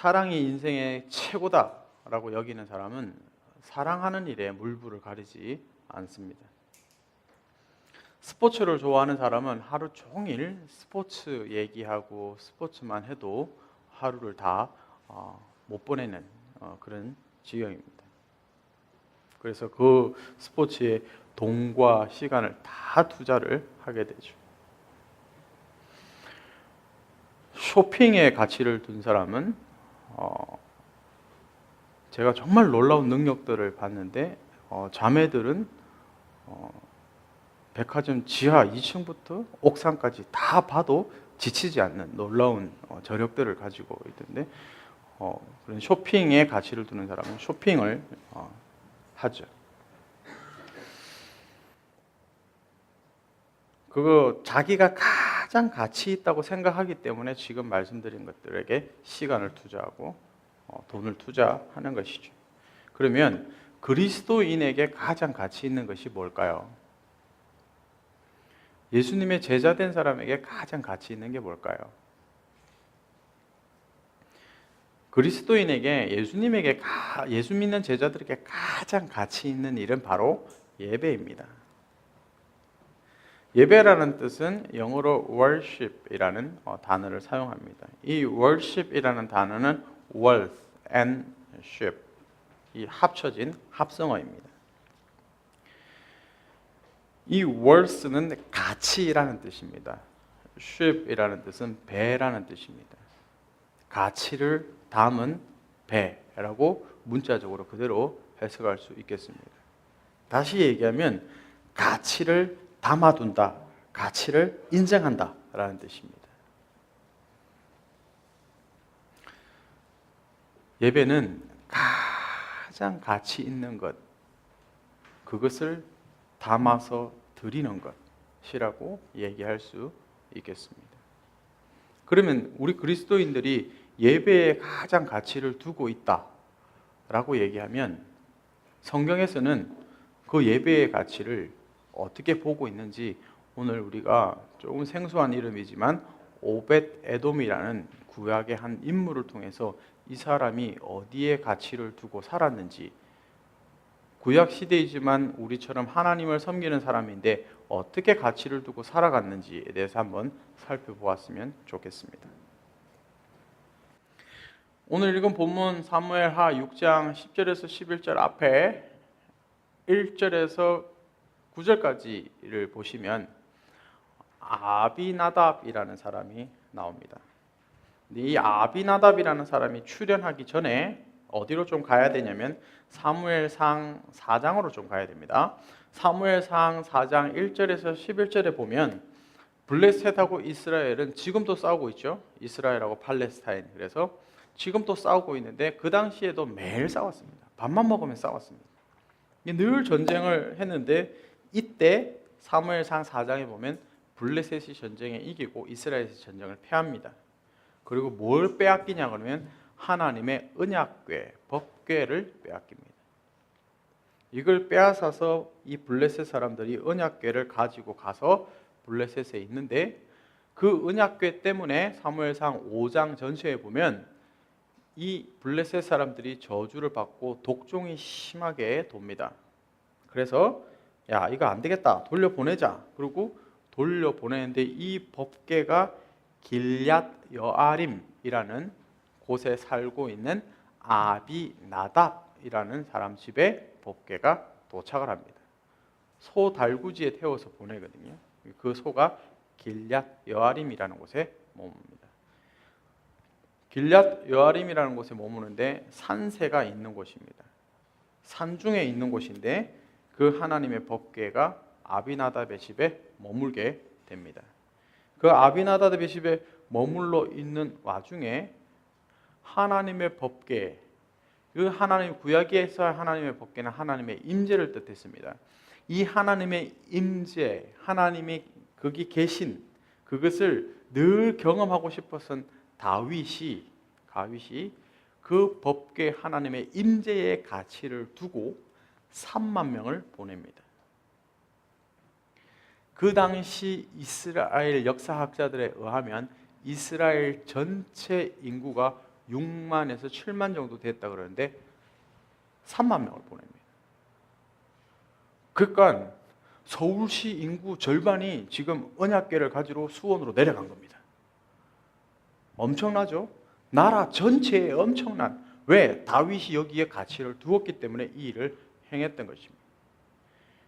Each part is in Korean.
사랑이 인생의 최고다라고 여기는 사람은 사랑하는 일에 물불을 가리지 않습니다. 스포츠를 좋아하는 사람은 하루 종일 스포츠 얘기하고 스포츠만 해도 하루를 다 못 보내는 그런 지경입니다. 그래서 그 스포츠에 돈과 시간을 다 투자를 하게 되죠. 쇼핑에 가치를 둔 사람은 제가 정말 놀라운 능력들을 봤는데 자매들은 백화점 지하 2층부터 옥상까지 다 봐도 지치지 않는 놀라운 저력들을 가지고 있던데 그런 쇼핑에 가치를 두는 사람은 쇼핑을 하죠. 그거 자기가 가장 가치 있다고 생각하기 때문에 지금 말씀드린 것들에게 시간을 투자하고 돈을 투자하는 것이죠. 그러면 그리스도인에게 가장 가치 있는 것이 뭘까요? 예수님의 제자 된 사람에게 가장 가치 있는 게 뭘까요? 그리스도인에게 예수 믿는 제자들에게 가장 가치 있는 일은 바로 예배입니다. 예배라는 뜻은 영어로 worship이라는 단어를 사용합니다. 이 worship이라는 단어는 wealth and ship, 이 합쳐진 합성어입니다. 이 worth는 가치라는 뜻입니다. ship이라는 뜻은 배라는 뜻입니다. 가치를 담은 배라고 문자적으로 그대로 해석할 수 있겠습니다. 다시 얘기하면 가치를 담아둔다, 가치를 인정한다 라는 뜻입니다. 예배는 가장 가치 있는 것, 그것을 담아서 드리는 것이라고 얘기할 수 있겠습니다. 그러면 우리 그리스도인들이 예배에 가장 가치를 두고 있다라고 얘기하면 성경에서는 그 예배의 가치를 어떻게 보고 있는지 오늘 우리가 조금 생소한 이름이지만 오벳 에돔이라는 구약의 한 인물을 통해서 이 사람이 어디에 가치를 두고 살았는지, 구약 시대이지만 우리처럼 하나님을 섬기는 사람인데 어떻게 가치를 두고 살아갔는지에 대해서 한번 살펴보았으면 좋겠습니다. 오늘 읽은 본문 사무엘하 6장 10절에서 11절 앞에 1절에서 9절까지를 보시면 아비나답이라는 사람이 나옵니다. 이 아비나답이라는 사람이 출현하기 전에 어디로 좀 가야 되냐면 사무엘상 4장으로 좀 가야 됩니다. 사무엘상 4장 1절에서 11절에 보면 블레셋하고 이스라엘은 지금도 싸우고 있죠. 이스라엘하고 팔레스타인. 그래서 지금도 싸우고 있는데 그 당시에도 매일 싸웠습니다. 밥만 먹으면 싸웠습니다. 늘 전쟁을 했는데 이때 사무엘상 4장에 보면 블레셋이 전쟁에 이기고 이스라엘이 전쟁을 패합니다. 그리고 뭘 빼앗기냐 그러면 하나님의 언약궤, 법궤를 빼앗깁니다. 이걸 빼앗아서 이 블레셋 사람들이 언약궤를 가지고 가서 블레셋에 있는데 그 언약궤 때문에 사무엘상 5장 전체에 보면 이 블레셋 사람들이 저주를 받고 독종이 심하게 돕니다. 그래서 야, 이거 안 되겠다, 돌려보내자. 그리고 돌려보내는데 이 법궤가 길얏 여아림이라는 곳에 살고 있는 아비나답이라는 사람 집에 법궤가 도착을 합니다. 소 달구지에 태워서 보내거든요. 그 소가 길얏 여아림이라는 곳에 머뭅니다. 길얏 여아림이라는 곳에 머무는데 산새가 있는 곳입니다. 산중에 있는 곳인데 그 하나님의 법궤가 아비나답의 집에 머물게 됩니다. 그 아비나답의 집에 머물러 있는 와중에 하나님의 법궤, 그 하나님 구약에서 하나님의 법궤는 하나님의 임재를 뜻했습니다. 이 하나님의 임재, 하나님이 거기 계신 그것을 늘 경험하고 싶었던 다윗이 그 법궤 하나님의 임재의 가치를 두고 3만 명을 보냅니다. 그 당시 이스라엘 역사학자들에 의하면 이스라엘 전체 인구가 6만에서 7만 정도 됐다 그러는데 3만 명을 보냅니다. 그러니까 서울시 인구 절반이 지금 언약궤를 가지러 수원으로 내려간 겁니다. 엄청나죠? 나라 전체에 엄청난, 왜? 다윗이 여기에 가치를 두었기 때문에 이 일을 행했던 것입니다.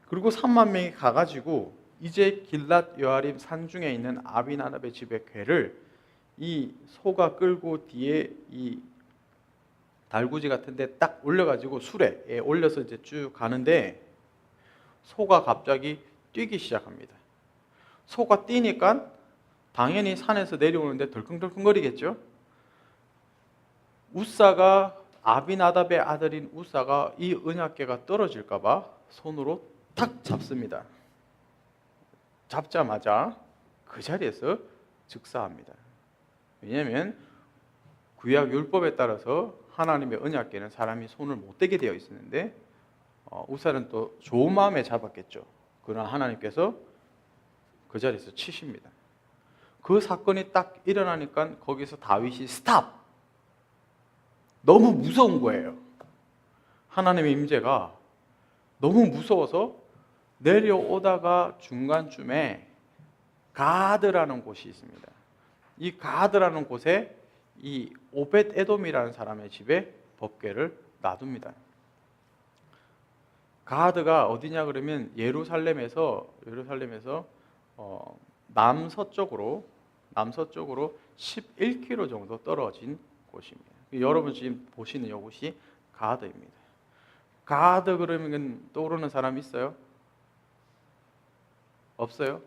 그리고 3만 명이 가가지고 이제 길랏 여아림 산중에 있는 아비나답의 집에 궤를 이 소가 끌고 뒤에 이 달구지 같은데 딱 올려가지고 수레에 올려서 이제 쭉 가는데 소가 갑자기 뛰기 시작합니다. 소가 뛰니까 당연히 산에서 내려오는데 덜컹덜컹거리겠죠. 우사가 아비나답의 아들인 우사가 이 언약궤가 떨어질까봐 손으로 탁 잡습니다. 잡자마자 그 자리에서 즉사합니다. 왜냐하면 구약 율법에 따라서 하나님의 언약궤는 사람이 손을 못 대게 되어 있었는데 우사는 또 좋은 마음에 잡았겠죠. 그러나 하나님께서 그 자리에서 치십니다. 그 사건이 딱 일어나니까 거기서 다윗이 스탑! 너무 무서운 거예요. 하나님의 임재가 너무 무서워서 내려오다가 중간쯤에 가드라는 곳이 있습니다. 이 가드라는 곳에 이 오벳 에돔이라는 사람의 집에 법궤를 놔둡니다. 가드가 어디냐 그러면 예루살렘에서 남서쪽으로 11km 정도 떨어진 곳입니다. 여러분 지금 보시는 이곳이 가드입니다. 가드 그러면 떠오르는 사람 있어요? 없어요?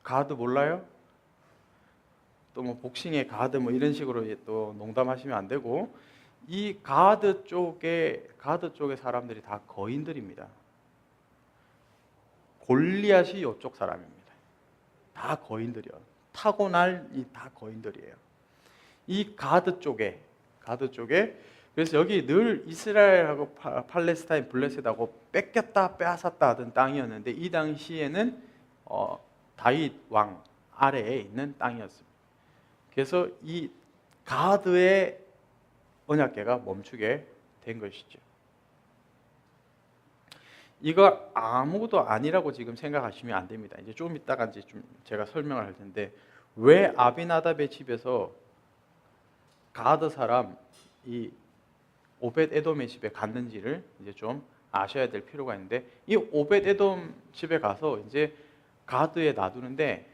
가드 몰라요? 또 뭐 복싱의 가드 뭐 이런 식으로 또 농담하시면 안 되고, 이 가드 쪽의 사람들이 다 거인들입니다. 골리앗이 이쪽 사람입니다. 다 거인들이요. 타고날이 다 거인들이에요. 이 가드 쪽에 그래서 여기 늘 이스라엘하고 팔레스타인 블레셋하고 뺏겼다 빼앗았다 하던 땅이었는데 이 당시에는 다윗 왕 아래에 있는 땅이었습니다. 그래서 이 가드의 언약궤가 멈추게 된 것이죠. 이거 아무것도 아니라고 지금 생각하시면 안 됩니다. 이제 좀 이따가 이제 좀 제가 설명을 할 텐데, 왜 아비나답의 집에서 가드 사람 이 오벳 에돔의 집에 갔는지를 이제 좀 아셔야 될 필요가 있는데, 이 오벳 에돔 집에 가서 이제 가드에 놔두는데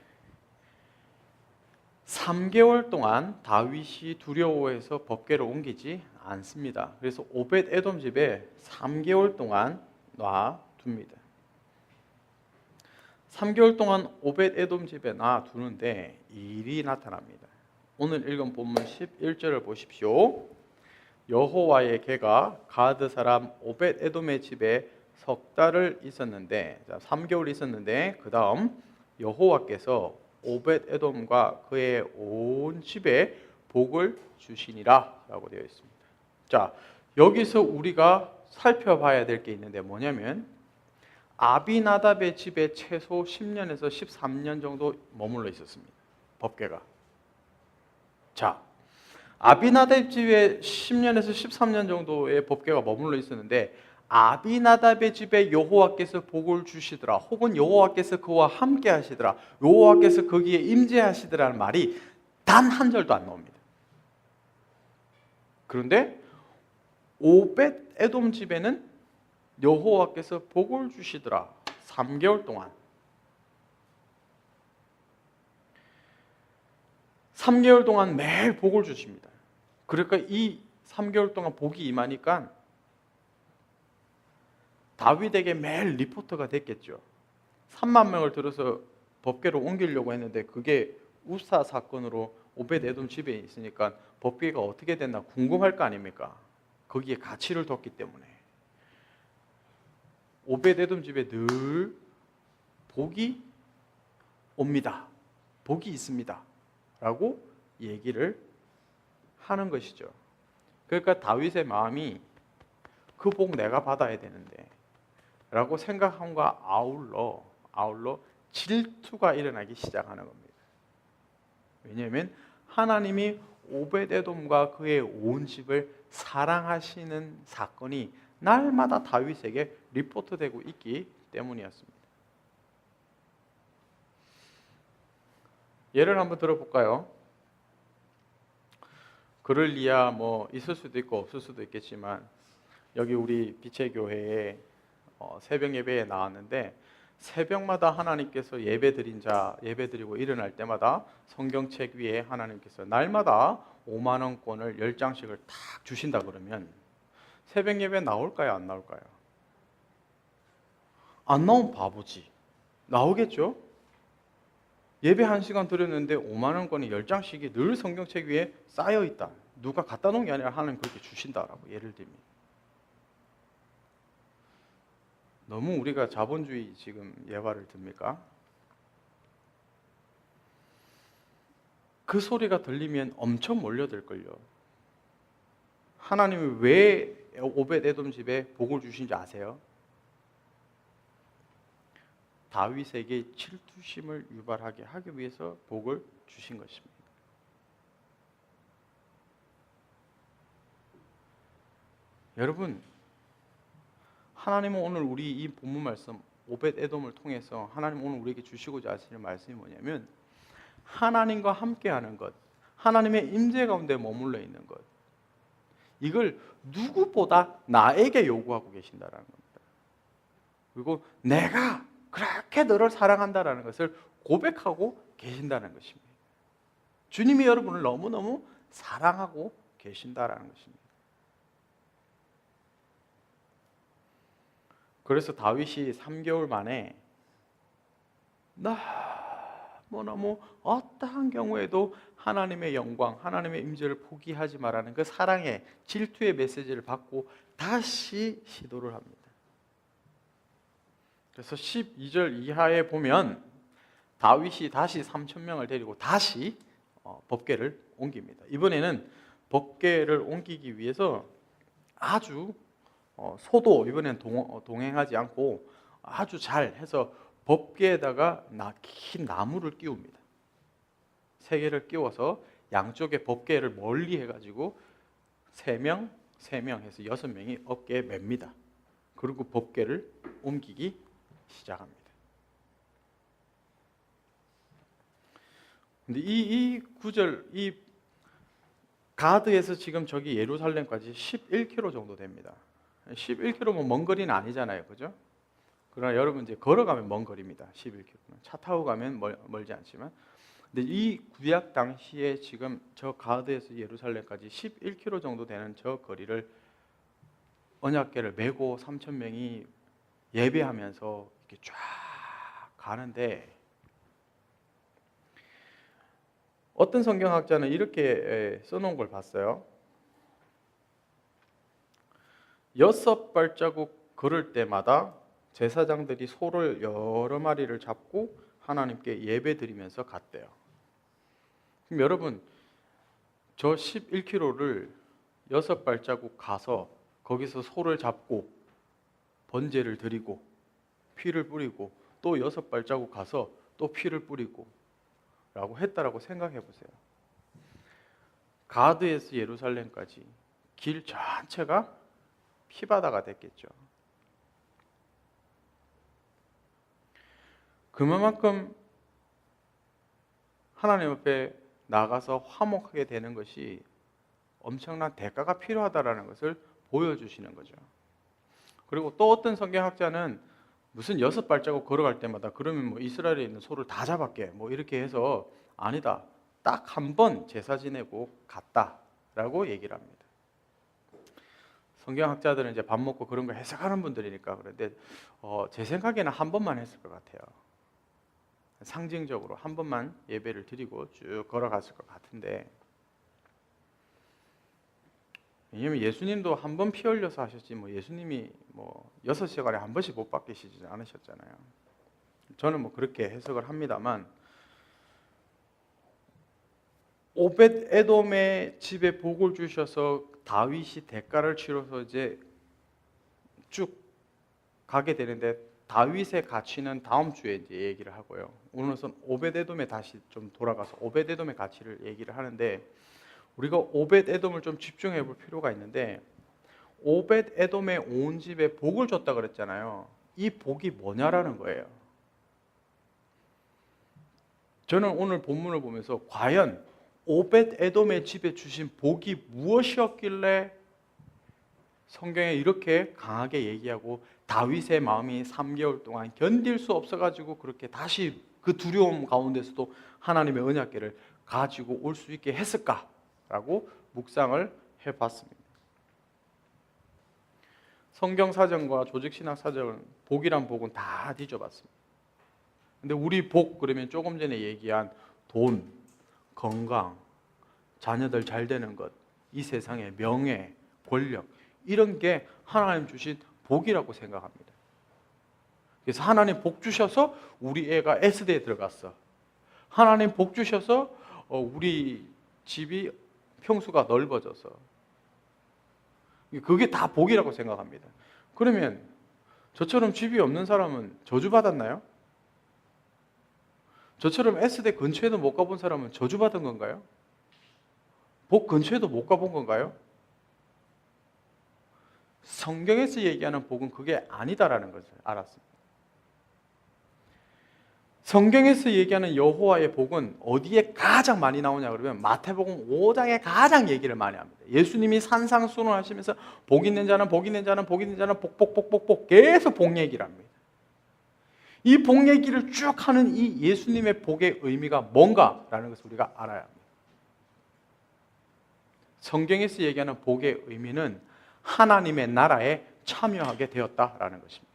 3개월 동안 다윗이 두려워해서 법궤를 옮기지 않습니다. 그래서 오벳 에돔 집에 3개월 동안 놔둡니다. 3개월 동안 오벳 에돔 집에 놔두는데 일이 나타납니다. 오늘 읽은 본문 11절을 보십시오. 여호와의 궤가 가드 사람 오벳 에돔의 집에 석 달을 있었는데, 3개월 있었는데 그 다음 여호와께서 오벳 에돔과 그의 온 집에 복을 주시니라 라고 되어 있습니다. 자, 여기서 우리가 살펴봐야 될 게 있는데 뭐냐면, 아비나답의 집에 최소 10년에서 13년 정도 머물러 있었습니다. 법궤가. 자, 아비나답 집에 10년에서 13년 정도의 법궤가 머물러 있었는데, 아비나답의 집에 여호와께서 복을 주시더라, 혹은 여호와께서 그와 함께 하시더라, 여호와께서 거기에 임재하시더라는 말이 단 한 절도 안 나옵니다. 그런데 오벳 에돔 집에는 여호와께서 복을 주시더라 3개월 동안. 3개월 동안 매일 복을 주십니다. 그러니까 이 3개월 동안 복이 임하니까 다윗에게 매일 리포터가 됐겠죠. 3만 명을 들어서 법궤로 옮기려고 했는데 그게 우사 사건으로 오벳 에돔 집에 있으니까 법궤가 어떻게 됐나 궁금할 거 아닙니까? 거기에 가치를 뒀기 때문에. 오벳 에돔 집에 늘 복이 옵니다, 복이 있습니다 라고 얘기를 하는 것이죠. 그러니까 다윗의 마음이 그 복 내가 받아야 되는데 라고 생각함과 아울러 질투가 일어나기 시작하는 겁니다. 왜냐하면 하나님이 오벳에돔과 그의 온 집을 사랑하시는 사건이 날마다 다윗에게 리포트되고 있기 때문이었습니다. 예를 한번 들어볼까요? 그럴 리야 뭐 있을 수도 있고 없을 수도 있겠지만 여기 우리 빛의 교회에 새벽 예배에 나왔는데 새벽마다 하나님께서 예배드리고 일어날 때마다 성경책 위에 하나님께서 날마다 5만 원권을 10장씩을 탁 주신다 그러면 새벽 예배 나올까요? 안 나올까요? 안 나오면 바보지. 나오겠죠? 예배 1시간 드렸는데 5만 원권이 10장씩이 늘 성경책 위에 쌓여 있다. 누가 갖다 놓은 게 아니라 하나님 그렇게 주신다라고 예를 들면. 너무 우리가 자본주의 지금 예화를 듭니까? 그 소리가 들리면 엄청 몰려들걸요. 하나님이 왜 오벳에돔 집에 복을 주신지 아세요? 다윗에게 질투심을 유발하게 하기 위해서 복을 주신 것입니다. 여러분, 하나님은 오늘 우리 이 본문 말씀 오벳에돔을 통해서 하나님 오늘 우리에게 주시고자 하시는 말씀이 뭐냐면 하나님과 함께하는 것, 하나님의 임재 가운데 머물러 있는 것, 이걸 누구보다 나에게 요구하고 계신다는 겁니다. 그리고 내가 그렇게 너를 사랑한다는 것을 고백하고 계신다는 것입니다. 주님이 여러분을 너무너무 사랑하고 계신다는 것입니다. 그래서 다윗이 3개월 만에 너무너무 어떠한 경우에도 하나님의 영광, 하나님의 임재를 포기하지 말라는 그 사랑의 질투의 메시지를 받고 다시 시도를 합니다. 그래서 12절 이하에 보면 다윗이 다시 3,000명을 데리고 다시 법궤를 옮깁니다. 이번에는 법궤를 옮기기 위해서 아주 소도 이번엔 동행하지 않고 아주 잘 해서 법궤에다가 긴 나무를 끼웁니다. 3개를 끼워서 양쪽에 법궤를 멀리 해가지고 3명 해서 6명이 어깨에 맵니다. 그리고 법궤를 옮기기 시작합니다. 근데 이 구절, 이 가드에서 지금 저기 예루살렘까지 11km 정도 됩니다. 11km면 먼 거리는 아니잖아요, 그죠? 그러나 여러분 이제 걸어가면 먼 거리입니다. 11km는 차 타고 가면 멀지 않지만, 근데 이 구약 당시에 지금 저 가드에서 예루살렘까지 11km 정도 되는 저 거리를 언약궤를 메고 3,000명이 예배하면서 이렇게 쫙 가는데 어떤 성경학자는 이렇게 써놓은 걸 봤어요. 6발자국 걸을 때마다 제사장들이 소를 여러 마리를 잡고 하나님께 예배 드리면서 갔대요. 그럼 여러분, 저 11km를 6발자국 가서 거기서 소를 잡고 번제를 드리고 피를 뿌리고 또 6발자국 가서 또 피를 뿌리고 라고 했다라고 생각해 보세요. 가드에서 예루살렘까지 길 전체가 피바다가 됐겠죠. 그만큼 하나님 앞에 나가서 화목하게 되는 것이 엄청난 대가가 필요하다라는 것을 보여주시는 거죠. 그리고 또 어떤 성경학자는 무슨 6발자국 걸어갈 때마다 그러면 뭐 이스라엘에 있는 소를 다 잡았게 뭐 이렇게 해서 아니다. 딱 한 번 제사 지내고 갔다라고 얘기를 합니다. 성경학자들은 이제 밥 먹고 그런 거 해석하는 분들이니까 그런데 제 생각에는 한 번만 했을 것 같아요. 상징적으로 한 번만 예배를 드리고 쭉 걸어갔을 것 같은데, 왜냐면 예수님도 한 번 피 흘려서 하셨지 뭐 예수님이 뭐 6시간에 한 번씩 못 바뀌시지 않으셨잖아요. 저는 뭐 그렇게 해석을 합니다만, 오벳에돔의 집에 복을 주셔서 다윗이 대가를 치러서 이제 쭉 가게 되는데 다윗의 가치는 다음 주에 이제 얘기를 하고요. 오늘은 오벳에돔에 다시 좀 돌아가서 오벳에돔의 가치를 얘기를 하는데, 우리가 오벳에돔을 좀 집중해 볼 필요가 있는데, 오벳에돔의 온 집에 복을 줬다 그랬잖아요. 이 복이 뭐냐라는 거예요. 저는 오늘 본문을 보면서 과연 오벳에돔의 집에 주신 복이 무엇이었길래 성경에 이렇게 강하게 얘기하고 다윗의 마음이 3개월 동안 견딜 수 없어가지고 그렇게 다시 그 두려움 가운데서도 하나님의 언약궤를 가지고 올 수 있게 했을까라고 묵상을 해봤습니다. 성경 사전과 조직 신학 사전, 복이란 복은 다 뒤져봤습니다. 근데 우리 복 그러면 조금 전에 얘기한 돈, 건강, 자녀들 잘 되는 것, 이 세상의 명예, 권력, 이런 게 하나님 주신 복이라고 생각합니다. 그래서 하나님 복 주셔서 우리 애가 S대에 들어갔어. 하나님 복 주셔서 우리 집이 평수가 넓어져서. 그게 다 복이라고 생각합니다. 그러면 저처럼 집이 없는 사람은 저주받았나요? 저처럼 S대 근처에도 못 가본 사람은 저주받은 건가요? 복 근처에도 못 가본 건가요? 성경에서 얘기하는 복은 그게 아니다라는 것을 알았습니다. 성경에서 얘기하는 여호와의 복은 어디에 가장 많이 나오냐 그러면 마태복음 5장에 가장 얘기를 많이 합니다. 예수님이 산상수훈하시면서 복 있는 자는 복 있는 자는 복 있는 자는 복 계속 복 얘기를 합니다. 이 복 얘기를 쭉 하는 이 예수님의 복의 의미가 뭔가라는 것을 우리가 알아야 합니다. 성경에서 얘기하는 복의 의미는 하나님의 나라에 참여하게 되었다라는 것입니다.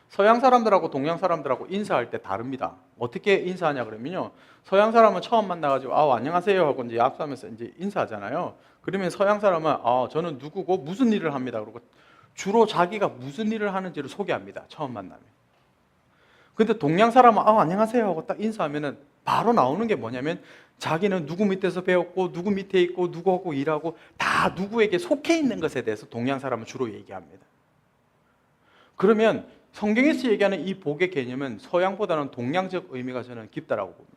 서양 사람들하고 동양 사람들하고 인사할 때 다릅니다. 어떻게 인사하냐 그러면요, 서양 사람은 처음 만나가지고 안녕하세요 하고 이제 약수하면서 이제 인사하잖아요. 그러면 서양 사람은 저는 누구고 무슨 일을 합니다. 그러고 주로 자기가 무슨 일을 하는지를 소개합니다. 처음 만나면. 근데 동양 사람은 안녕하세요 하고 딱 인사하면은 바로 나오는 게 뭐냐면 자기는 누구 밑에서 배웠고 누구 밑에 있고 누구하고 일하고 다 누구에게 속해 있는 것에 대해서 동양 사람은 주로 얘기합니다. 그러면 성경에서 얘기하는 이 복의 개념은 서양보다는 동양적 의미가 저는 깊다라고 봅니다.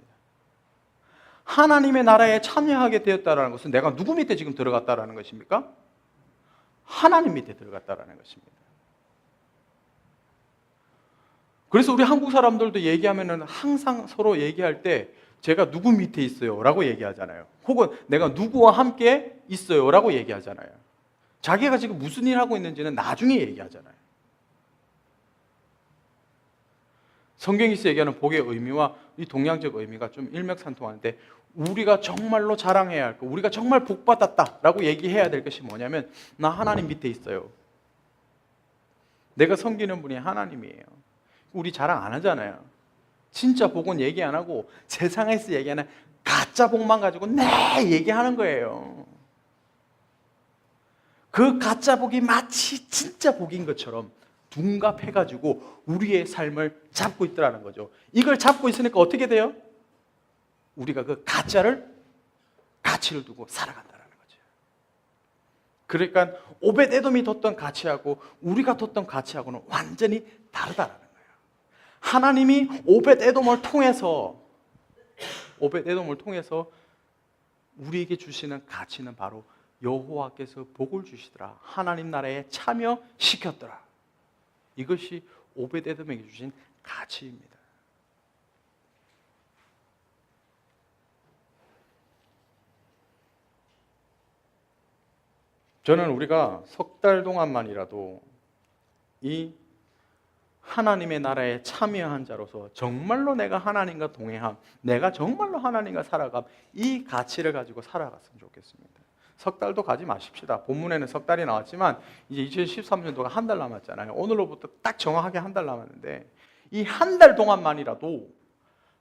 하나님의 나라에 참여하게 되었다는 것은 내가 누구 밑에 지금 들어갔다라는 것입니까? 하나님 밑에 들어갔다라는 것입니다. 그래서 우리 한국 사람들도 얘기하면은 항상 서로 얘기할 때 제가 누구 밑에 있어요 라고 얘기하잖아요. 혹은 내가 누구와 함께 있어요 라고 얘기하잖아요. 자기가 지금 무슨 일 하고 있는지는 나중에 얘기하잖아요. 성경에서 얘기하는 복의 의미와 이 동양적 의미가 좀 일맥상통하는데, 우리가 정말로 자랑해야 할 것, 우리가 정말 복받았다라고 얘기해야 될 것이 뭐냐면 나 하나님 밑에 있어요. 내가 섬기는 분이 하나님이에요. 우리 자랑 안 하잖아요. 진짜 복은 얘기 안 하고 세상에서 얘기하는 가짜 복만 가지고 얘기하는 거예요. 그 가짜 복이 마치 진짜 복인 것처럼 둔갑해가지고 우리의 삶을 잡고 있더라는 거죠. 이걸 잡고 있으니까 어떻게 돼요? 우리가 그 가짜를 가치를 두고 살아간다는 거죠. 그러니까 오벳에돔이 뒀던 가치하고 우리가 뒀던 가치하고는 완전히 다르다는 거예요. 하나님이 오벳에돔을 통해서 우리에게 주시는 가치는 바로 여호와께서 복을 주시더라, 하나님 나라에 참여시켰더라. 이것이 오벳에돔에게 주신 가치입니다. 저는 우리가 석 달 동안만이라도 이 하나님의 나라에 참여한 자로서 정말로 내가 하나님과 동행함, 내가 정말로 하나님과 살아감, 이 가치를 가지고 살아갔으면 좋겠습니다. 석 달도 가지 마십시다. 본문에는 석 달이 나왔지만 이제 2013년도가 한 달 남았잖아요. 오늘로부터 딱 정확하게 한 달 남았는데 이 한 달 동안만이라도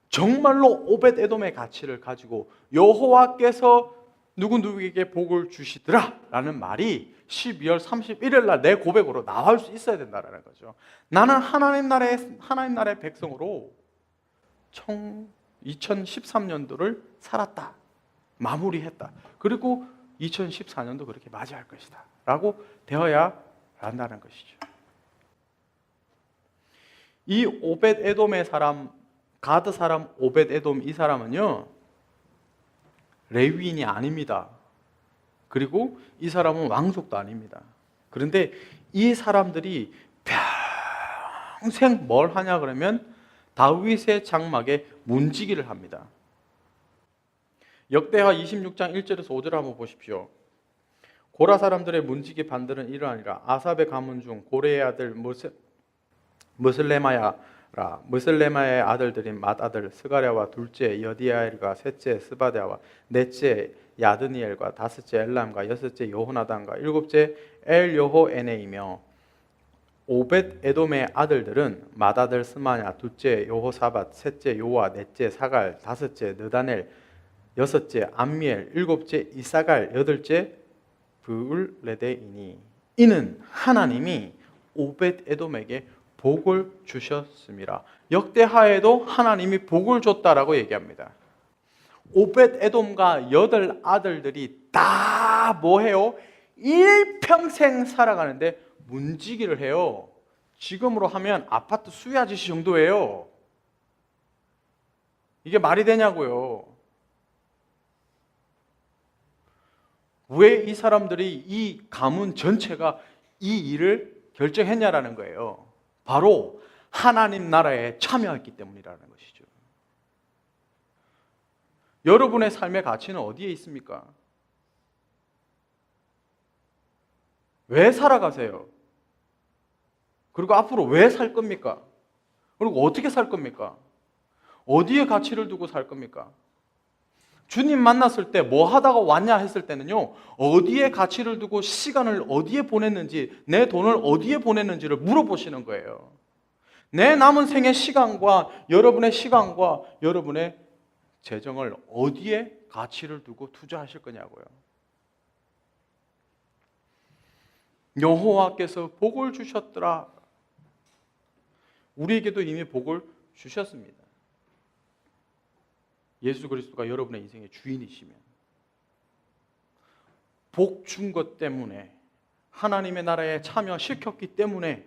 정말로 오벳에돔의 가치를 가지고 여호와께서 누구에게 복을 주시더라 라는 말이 12월 31일 날 내 고백으로 나올 수 있어야 된다는 거죠. 나는 하나님 나라의 백성으로 2013년도를 살았다, 마무리했다, 그리고 2014년도 그렇게 맞이할 것이다 라고 되어야 한다는 것이죠. 이 오벳 에돔의 사람, 가드 사람 오벳 에돔 이 사람은요 레위인이 아닙니다. 그리고 이 사람은 왕족도 아닙니다. 그런데 이 사람들이 평생 뭘 하냐 그러면 다윗의 장막에 문지기를 합니다. 역대하 26장 1절에서 5절 한번 보십시오. 고라 사람들의 문지기 반들은 이러하니라. 아삽의 가문 중 고레의 아들 무슬레마의 아들들인 맏아들 스가랴와 둘째 여디아엘과 셋째 스바랴와 넷째 야드니엘과 다섯째 엘람과 여섯째 여호나단과 일곱째 엘여호에네이며 오벳 에돔의 아들들은 맏아들 스마냐, 둘째 여호사밧, 셋째 요아, 넷째 사갈, 다섯째 느다넬, 여섯째 암미엘, 일곱째 이사갈, 여덟째 브울레데이니. 이는 하나님이 오벳 에돔에게 복을 주셨습니다. 역대하에도 하나님이 복을 줬다라고 얘기합니다. 오벳 에돔과 여덟 아들들이 다 뭐해요? 일평생 살아가는데 문지기를 해요. 지금으로 하면 아파트 수리 아저씨 정도예요. 이게 말이 되냐고요. 왜 이 사람들이 이 가문 전체가 이 일을 결정했냐라는 거예요. 바로 하나님 나라에 참여했기 때문이라는 것이죠. 여러분의 삶의 가치는 어디에 있습니까? 왜 살아가세요? 그리고 앞으로 왜 살 겁니까? 그리고 어떻게 살 겁니까? 어디에 가치를 두고 살 겁니까? 주님 만났을 때 뭐 하다가 왔냐 했을 때는요, 어디에 가치를 두고 시간을 어디에 보냈는지, 내 돈을 어디에 보냈는지를 물어보시는 거예요. 내 남은 생의 시간과 여러분의 재정을 어디에 가치를 두고 투자하실 거냐고요. 여호와께서 복을 주셨더라. 우리에게도 이미 복을 주셨습니다. 예수 그리스도가 여러분의 인생의 주인이시면 복 준 것 때문에, 하나님의 나라에 참여시켰기 때문에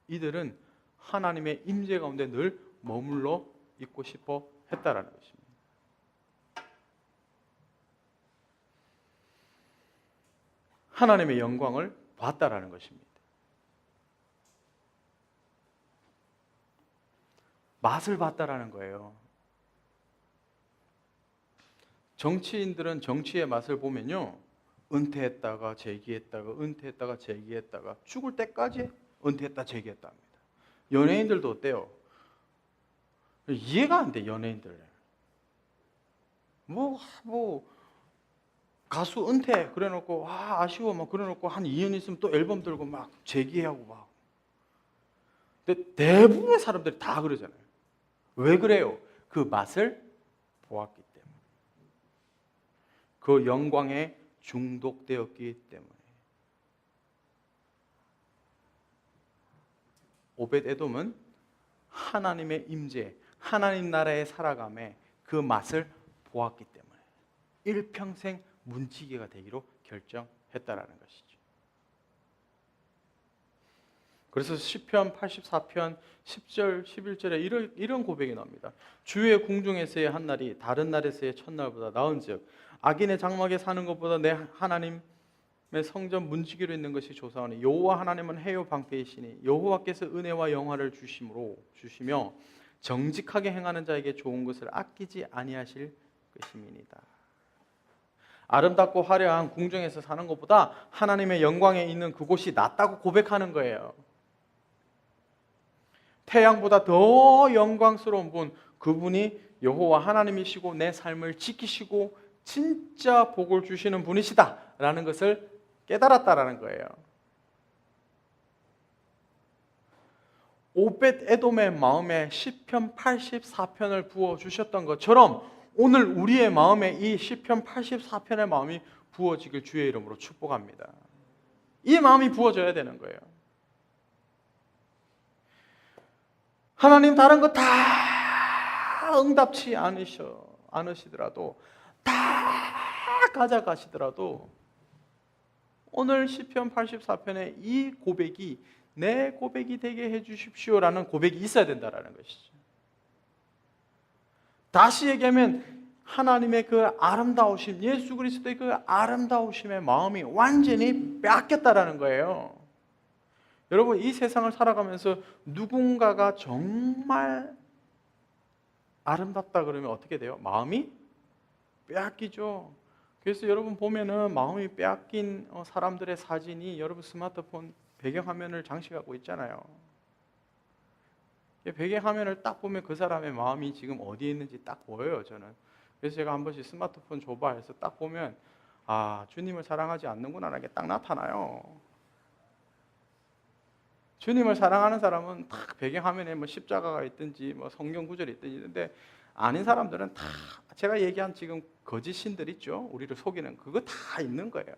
이들은 하나님의 임재 가운데 늘 머물러 있고 싶어 했다라는 것입니다. 하나님의 영광을 봤다라는 것입니다. 맛을 봤다라는 거예요. 정치인들은 정치의 맛을 보면요, 은퇴했다가 재기했다가 은퇴했다가 재기했다가 죽을 때까지 은퇴했다 재기했다 합니다. 연예인들도 어때요? 이해가 안 돼. 연예인들 가수 은퇴 그래놓고 아쉬워 막 그래놓고 한 2년 있으면 또 앨범 들고 막 재기하고 막. 근데 대부분의 사람들이 다 그러잖아요. 왜 그래요? 그 맛을 보았기 때문에. 그 영광에 중독되었기 때문에. 오벳 에돔은 하나님의 임재, 하나님 나라에 살아감에 그 맛을 보았기 때문에 일평생 문지기가 되기로 결정했다라는 것이죠. 그래서 시편 84편 10절 11절에 이런 고백이 나옵니다. 주의 궁중에서의 한 날이 다른 날에서의 첫날보다 나은즉 악인의 장막에 사는 것보다 내 하나님의 성전 문지기로 있는 것이 좋사오니 여호와 하나님은 해요 방패이시니 여호와께서 은혜와 영화를 주시며 정직하게 행하는 자에게 좋은 것을 아끼지 아니하실 것임이니이다. 아름답고 화려한 궁정에서 사는 것보다 하나님의 영광에 있는 그곳이 낫다고 고백하는 거예요. 태양보다 더 영광스러운 분, 그분이 여호와 하나님이시고 내 삶을 지키시고 진짜 복을 주시는 분이시다 라는 것을 깨달았다라는 거예요. 오벳 에돔의 마음에 시편 84편을 부어주셨던 것처럼 오늘 우리의 마음에 이 시편 84편의 마음이 부어지길 주의 이름으로 축복합니다. 이 마음이 부어져야 되는 거예요. 하나님 다른 거 다 응답치 않으시더라도 다 가져가시더라도 오늘 시편 84편의 이 고백이 내 고백이 되게 해주십시오라는 고백이 있어야 된다는 것이죠. 다시 얘기하면 하나님의 그 아름다우심, 예수 그리스도의 그 아름다우심의 마음이 완전히 뺏겼다라는 거예요. 여러분, 이 세상을 살아가면서 누군가가 정말 아름답다 그러면 어떻게 돼요? 마음이 빼앗기죠. 그래서 여러분 보면은 마음이 빼앗긴 사람들의 사진이 여러분 스마트폰 배경화면을 장식하고 있잖아요. 배경화면을 딱 보면 그 사람의 마음이 지금 어디에 있는지 딱 보여요, 저는. 그래서 제가 한 번씩 스마트폰 줘봐 해서 딱 보면 아, 주님을 사랑하지 않는구나 라는 게 딱 나타나요. 주님을 사랑하는 사람은 딱 배경화면에 뭐 십자가가 있든지 뭐 성경 구절이 있든지 있는데 아닌 사람들은 다 제가 얘기한 지금 거짓 신들 있죠. 우리를 속이는 그거 다 있는 거예요.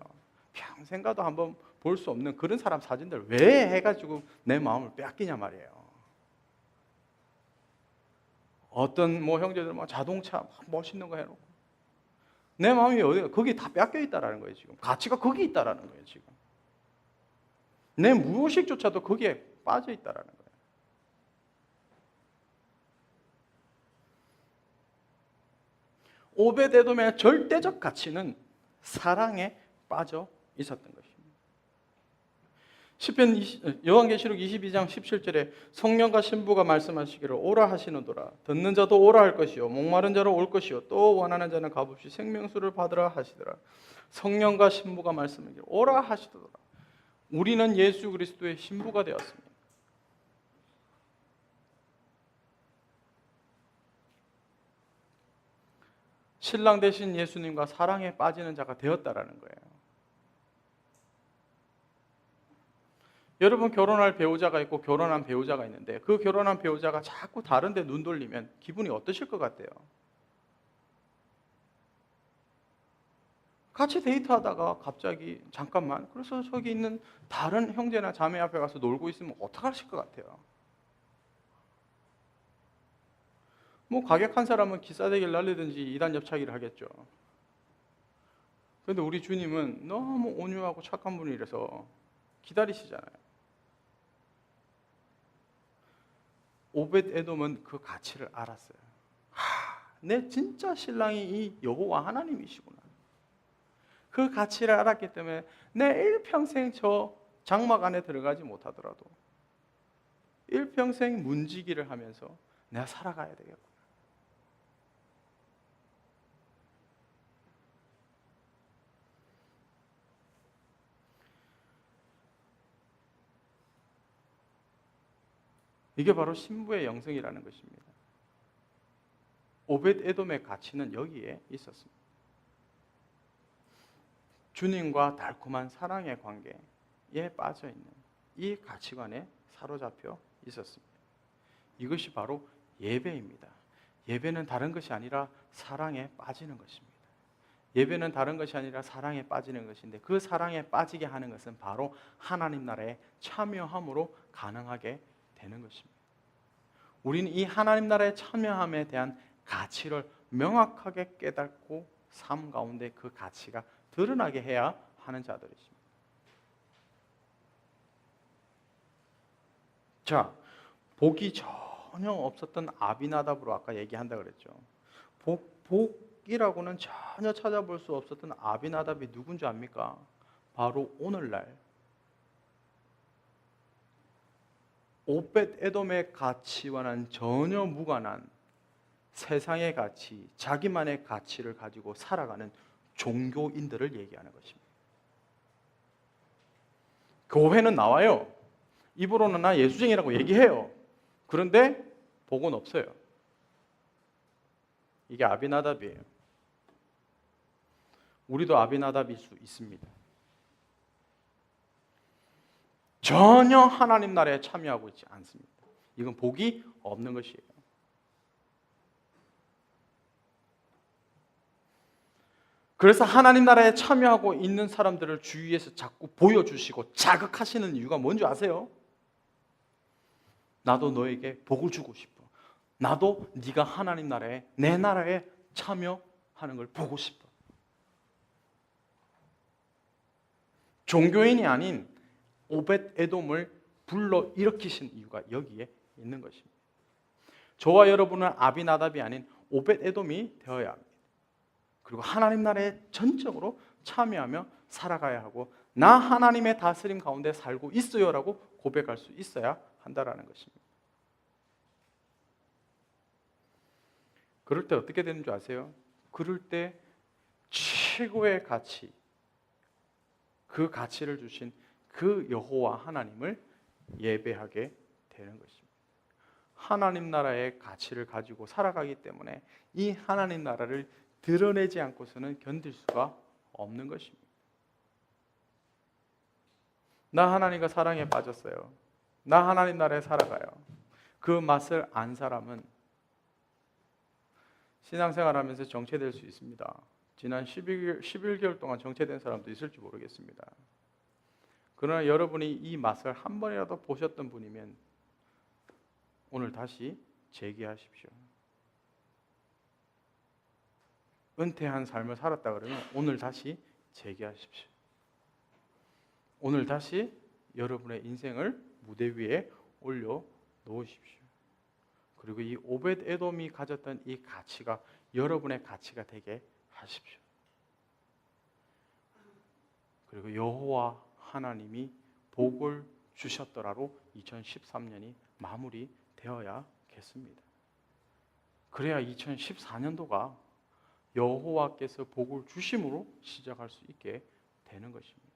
평생 가도 한번 볼 수 없는 그런 사람 사진들 왜 해가지고 내 마음을 빼앗기냐 말이에요. 어떤 뭐 형제들 뭐 자동차 막 멋있는 거 해놓고 내 마음이 어디 거기 다 뺏겨 있다라는 거예요. 지금 가치가 거기 있다라는 거예요. 지금 내 무의식조차도 거기에 빠져 있다라는 거예요. 오벳에돔의 절대적 가치는 사랑에 빠져 있었던 것입니다. 시편 요한계시록 22장 17절에 성령과 신부가 말씀하시기를 오라 하시는도라. 듣는 자도 오라 할 것이요 목마른 자로 올 것이요 또 원하는 자는 값없이 생명수를 받으라 하시더라. 성령과 신부가 말씀하기를 오라 하시더라. 우리는 예수 그리스도의 신부가 되었습니다. 신랑 대신 예수님과 사랑에 빠지는 자가 되었다라는 거예요. 여러분 결혼할 배우자가 있고 결혼한 배우자가 있는데 그 결혼한 배우자가 자꾸 다른 데 눈 돌리면 기분이 어떠실 것 같아요? 같이 데이트하다가 갑자기 잠깐만 그래서 저기 있는 다른 형제나 자매 앞에 가서 놀고 있으면 어떡하실 것 같아요? 뭐 가격한 사람은 기싸대기를 날리든지 이단 옆차기를 하겠죠. 그런데 우리 주님은 너무 온유하고 착한 분이라서 기다리시잖아요. 오벳에돔은 그 가치를 알았어요. 내 진짜 신랑이 이 여호와 하나님이시구나. 그 가치를 알았기 때문에 내 일평생 저 장막 안에 들어가지 못하더라도 일평생 문지기를 하면서 내가 살아가야 되겠구나. 이게 바로 신부의 영성이라는 것입니다. 오벳에돔의 가치는 여기에 있었습니다. 주님과 달콤한 사랑의 관계에 빠져있는 이 가치관에 사로잡혀 있었습니다. 이것이 바로 예배입니다. 예배는 다른 것이 아니라 사랑에 빠지는 것입니다. 예배는 다른 것이 아니라 사랑에 빠지는 것인데 그 사랑에 빠지게 하는 것은 바로 하나님 나라에 참여함으로 가능하게 되는 것입니다. 우리는 이 하나님 나라에 참여함에 대한 가치를 명확하게 깨닫고 삶 가운데 그 가치가 드러나게 해야 하는 자들이십니다. 자, 복이 전혀 없었던 아비나답으로 아까 얘기한다 그랬죠. 복이라고는 전혀 찾아볼 수 없었던 아비나답이 누군지 압니까? 바로 오늘날 오벳에돔의 가치와는 전혀 무관한 세상의 가치, 자기만의 가치를 가지고 살아가는 종교인들을 얘기하는 것입니다. 교회는 나와요. 입으로는 나 예수쟁이라고 얘기해요. 그런데 복은 없어요. 이게 아비나답이에요. 우리도 아비나답일 수 있습니다. 전혀 하나님 나라에 참여하고 있지 않습니다. 이건 복이 없는 것이에요. 그래서 하나님 나라에 참여하고 있는 사람들을 주위에서 자꾸 보여주시고 자극하시는 이유가 뭔지 아세요? 나도 너에게 복을 주고 싶어. 나도 네가 하나님 나라에 내 나라에 참여하는 걸 보고 싶어. 종교인이 아닌 오벳에돔을 불러 일으키신 이유가 여기에 있는 것입니다. 저와 여러분은 아비나답이 아닌 오벳 에돔이 되어야 합니다. 그리고 하나님 나라에 전적으로 참여하며 살아가야 하고 나 하나님의 다스림 가운데 살고 있어요라고 고백할 수 있어야 한다라는 것입니다. 그럴 때 어떻게 되는 줄 아세요? 그럴 때 최고의 가치, 그 가치를 주신 그 여호와 하나님을 예배하게 되는 것입니다. 하나님 나라의 가치를 가지고 살아가기 때문에 이 하나님 나라를 드러내지 않고서는 견딜 수가 없는 것입니다. 나 하나님과 사랑에 빠졌어요. 나 하나님 나라에 살아가요. 그 맛을 안 사람은 신앙생활하면서 정체될 수 있습니다. 지난 11개월 동안 정체된 사람도 있을지 모르겠습니다. 그러나 여러분이 이 맛을 한 번이라도 보셨던 분이면 오늘 다시 재기하십시오. 은퇴한 삶을 살았다 그러면 오늘 다시 재기하십시오. 오늘 다시 여러분의 인생을 무대 위에 올려 놓으십시오. 그리고 이 오벳 에돔이 가졌던 이 가치가 여러분의 가치가 되게 하십시오. 그리고 여호와 하나님이 복을 주셨더라로 2013년이 마무리되어야겠습니다. 그래야 2014년도가 여호와께서 복을 주심으로 시작할 수 있게 되는 것입니다.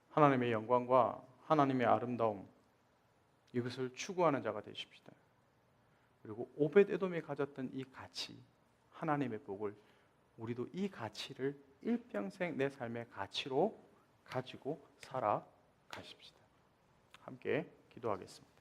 하나님의 영광과 하나님의 아름다움, 이것을 추구하는 자가 되십시다. 그리고 오벳 에돔이 가졌던 이 가치, 하나님의 복을 우리도 이 가치를 일평생 내 삶의 가치로 가지고 살아가십시다. 함께 기도하겠습니다.